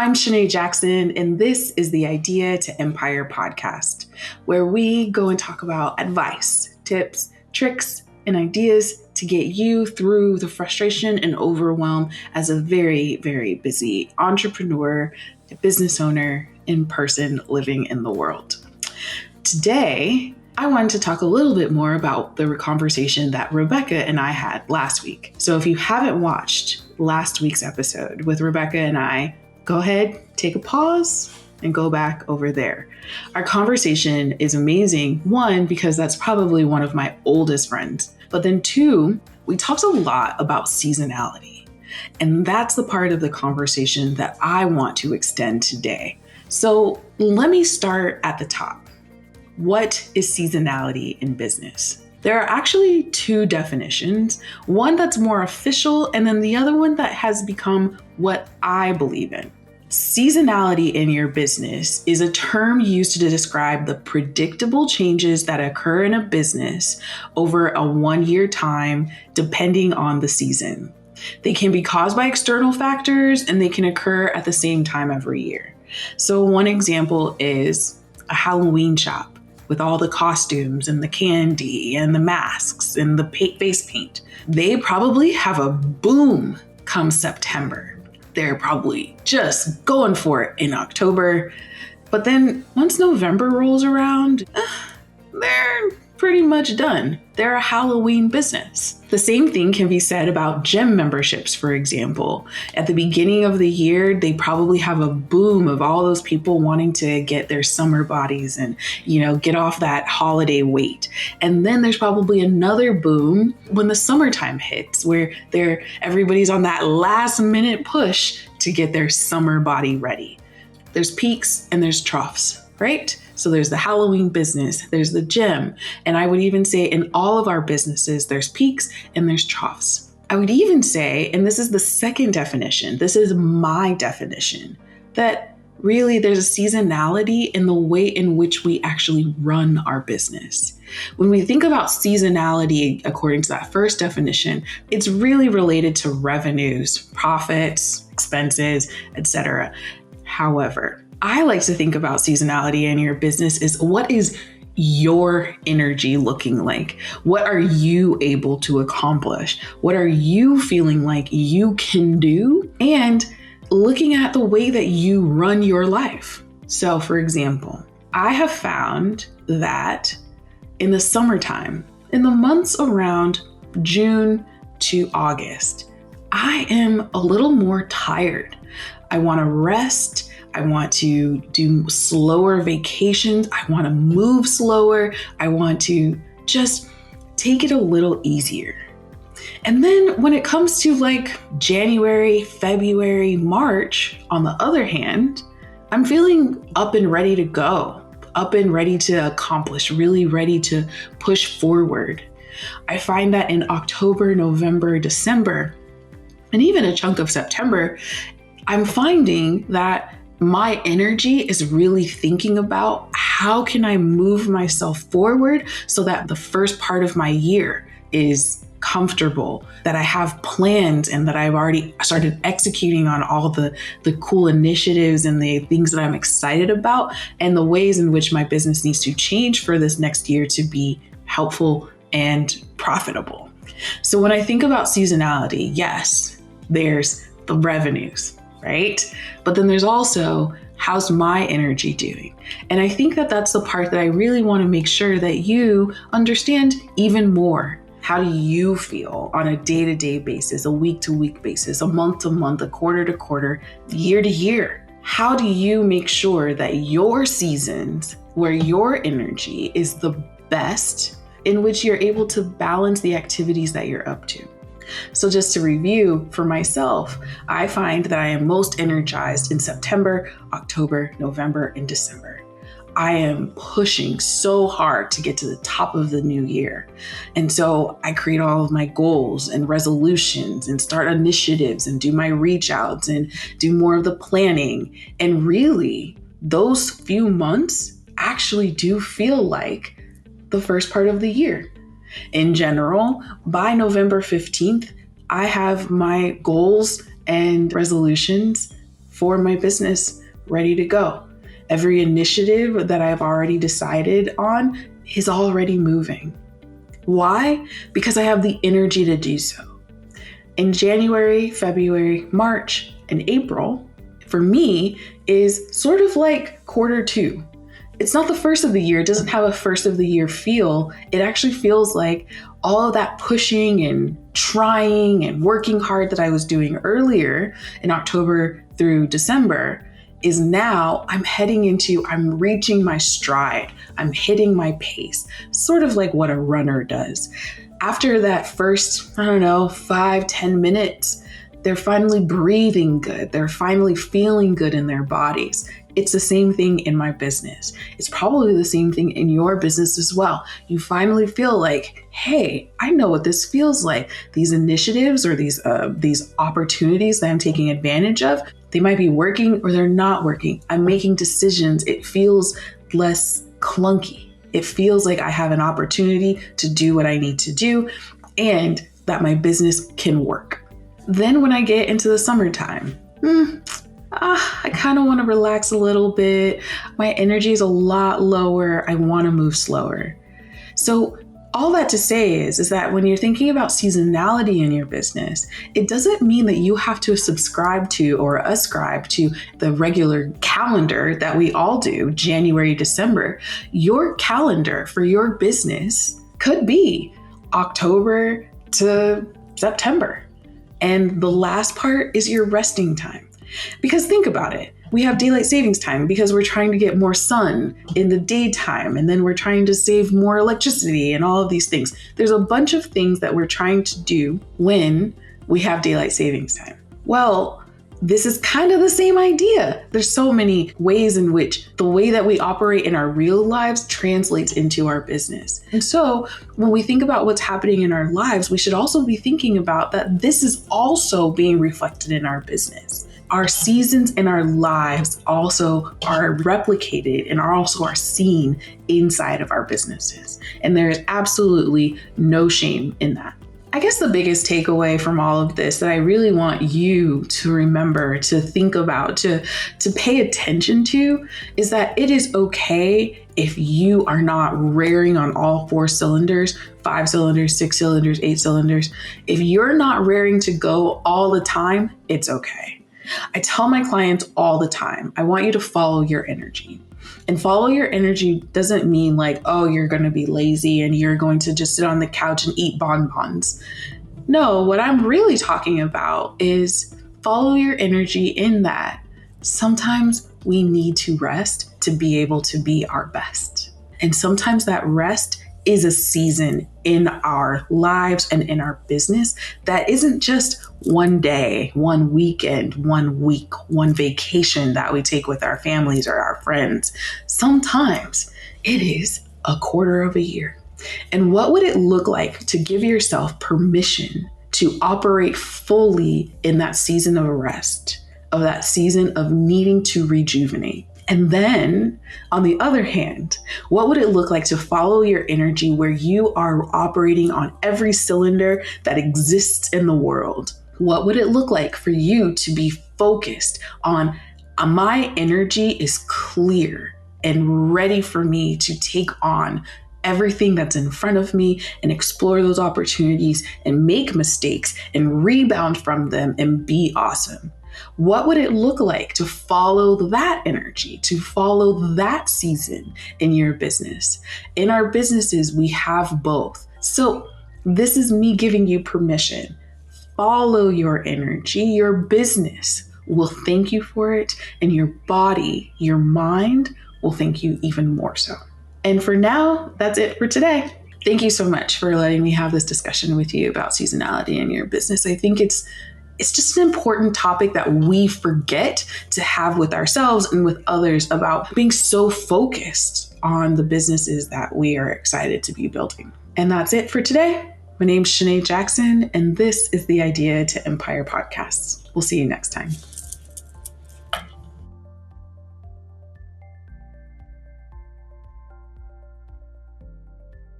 I'm Chanaye Jackson, and this is the Idea to Empire podcast, where we go and talk about advice, tips, tricks, and ideas to get you through the frustration and overwhelm as a very, very busy entrepreneur, business owner, in person living in the world. Today, I wanted to talk a little bit more about the conversation that Rebecca and I had last week. So if you haven't watched last week's episode with Rebecca and I, go ahead, take a pause, and go back over there. Our conversation is amazing. One, because that's probably one of my oldest friends. But then two, we talked a lot about seasonality. And that's the part of the conversation that I want to extend today. So let me start at the top. What is seasonality in business? There are actually two definitions, one that's more official, and then the other one that has become what I believe in. Seasonality in your business is a term used to describe the predictable changes that occur in a business over a 1-year time, depending on the season. They can be caused by external factors, and they can occur at the same time every year. So one example is a Halloween shop with all the costumes and the candy and the masks and the face paint. They probably have a boom come September. They're probably just going for it in October. But then once November rolls around, they're pretty much done. They're a Halloween business. The same thing can be said about gym memberships, for example. At the beginning of the year, they probably have a boom of all those people wanting to get their summer bodies and, get off that holiday weight. And then there's probably another boom when the summertime hits, where everybody's on that last minute push to get their summer body ready. There's peaks and there's troughs, right? So there's the Halloween business, there's the gym, and I would even say in all of our businesses, there's peaks and there's troughs. I would even say, and this is the second definition, this is my definition, that really there's a seasonality in the way in which we actually run our business. When we think about seasonality, according to that first definition, it's really related to revenues, profits, expenses, etc. However, I like to think about seasonality in your business is what is your energy looking like? What are you able to accomplish? What are you feeling like you can do? And looking at the way that you run your life. So for example, I have found that in the summertime, in the months around June to August, I am a little more tired. I want to rest. I want to do slower vacations. I want to move slower. I want to just take it a little easier. And then when it comes to like January, February, March, on the other hand, I'm feeling up and ready to go, up and ready to accomplish, really ready to push forward. I find that in October, November, December, and even a chunk of September, I'm finding that my energy is really thinking about how can I move myself forward so that the first part of my year is comfortable, that I have plans and that I've already started executing on all the cool initiatives and the things that I'm excited about and the ways in which my business needs to change for this next year to be helpful and profitable. So when I think about seasonality, yes, there's the revenues, right? But then there's also, how's my energy doing? And I think that that's the part that I really want to make sure that you understand even more. How do you feel on a day-to-day basis, a week-to-week basis, a month-to-month, a quarter-to-quarter, year-to-year? How do you make sure that your seasons, where your energy is the best, in which you're able to balance the activities that you're up to? So just to review for myself, I find that I am most energized in September, October, November, and December. I am pushing so hard to get to the top of the new year. And so I create all of my goals and resolutions and start initiatives and do my reach outs and do more of the planning. And really, those few months actually do feel like the first part of the year. In general, by November 15th, I have my goals and resolutions for my business ready to go. Every initiative that I've already decided on is already moving. Why? Because I have the energy to do so. In January, February, March, and April, for me, is sort of like quarter two. It's not the first of the year. It doesn't have a first of the year feel. It actually feels like all of that pushing and trying and working hard that I was doing earlier in October through December is now I'm reaching my stride. I'm hitting my pace, sort of like what a runner does. After that first, 5-10 minutes, they're finally breathing good. They're finally feeling good in their bodies. It's the same thing in my business. It's probably the same thing in your business as well. You finally feel like, hey, I know what this feels like. These initiatives or these opportunities that I'm taking advantage of, they might be working or they're not working. I'm making decisions. It feels less clunky. It feels like I have an opportunity to do what I need to do and that my business can work. Then when I get into the summertime, I kind of want to relax a little bit. My energy is a lot lower. I want to move slower. So all that to say is that when you're thinking about seasonality in your business, it doesn't mean that you have to subscribe to or ascribe to the regular calendar that we all do, January, December. Your calendar for your business could be October to September. And the last part is your resting time. Because think about it. We have daylight savings time because we're trying to get more sun in the daytime, and then we're trying to save more electricity and all of these things. There's a bunch of things that we're trying to do when we have daylight savings time. Well, this is kind of the same idea. There's so many ways in which the way that we operate in our real lives translates into our business. And so when we think about what's happening in our lives, we should also be thinking about that this is also being reflected in our business. Our seasons in our lives also are replicated and are seen inside of our businesses. And there is absolutely no shame in that. I guess the biggest takeaway from all of this that I really want you to remember, to think about, to pay attention to is that it is okay if you are not raring on all 4 cylinders, 5 cylinders, 6 cylinders, 8 cylinders. If you're not raring to go all the time, it's okay. I tell my clients all the time, I want you to follow your energy. And follow your energy doesn't mean like, oh, you're going to be lazy and you're going to just sit on the couch and eat bonbons. No, what I'm really talking about is follow your energy in that sometimes we need to rest to be able to be our best. And sometimes that rest is a season in our lives and in our business that isn't just one day, one weekend, 1 week, one vacation that we take with our families or our friends. Sometimes it is a quarter of a year. And what would it look like to give yourself permission to operate fully in that season of rest, of that season of needing to rejuvenate? And then, on the other hand, what would it look like to follow your energy where you are operating on every cylinder that exists in the world? What would it look like for you to be focused on my energy is clear and ready for me to take on everything that's in front of me and explore those opportunities and make mistakes and rebound from them and be awesome? What would it look like to follow that energy, to follow that season in your business? In our businesses, we have both. So this is me giving you permission. Follow your energy. Your business will thank you for it, and your body, your mind will thank you even more so. And for now, that's it for today. Thank you so much for letting me have this discussion with you about seasonality in your business. I think it's just an important topic that we forget to have with ourselves and with others about being so focused on the businesses that we are excited to be building. And that's it for today. My name's Chanaye Jackson, and this is the Idea to Empire podcast. We'll see you next time.